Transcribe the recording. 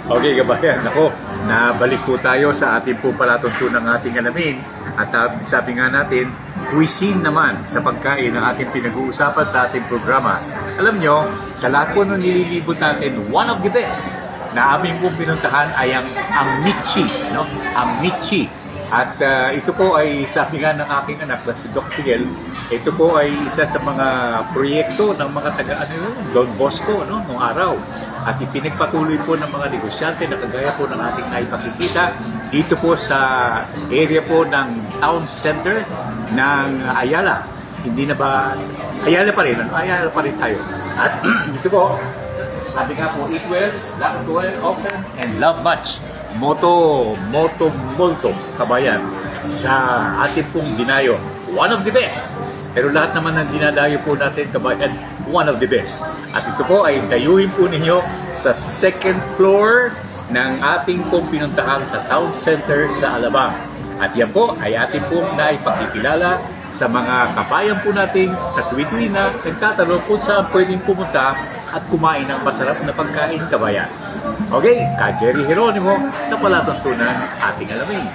Okay, kabayan, ako, nabalik po tayo sa ating po palatuntunang ating alamin. At sabi nga natin, cuisine naman sa pagkain ang ating pinag-uusapan sa ating programa. Alam nyo, sa lahat po ng nililibot natin, one of the best na aming pong pinuntahan ay ang Michi, no? Ang Michi. At ito po ay sabi nga ng aking anak na si Doc Miguel, ito po ay isa sa mga proyekto ng mga Don Bosco, no? Noong araw. At ipinagpatuloy po ng mga negosyante na kagaya po ng ating naipakikita dito po sa area po ng town center ng Ayala. Hindi na ba? Ayala pa rin. Ayala pa rin tayo. At dito po, sabi nga po, eat well, love well, often, and love much. Moto, molto, kabayan, sa ating pong dinayo. One of the best. Pero lahat naman ng dinadayo po natin, kabayan, one of the best. At ito po ay dayuhin po ninyo sa second floor ng ating pong pinuntahan sa town center sa Alabang. At yan po ay ating pong naipakikilala sa mga kabayan po natin sa tuwi-tuwi na nagtatanong kung saan pwedeng pumunta at kumain ng masarap na pagkain, kabayan. Okay, ka Jerry Geronimo sa palatuntunan ating alamin.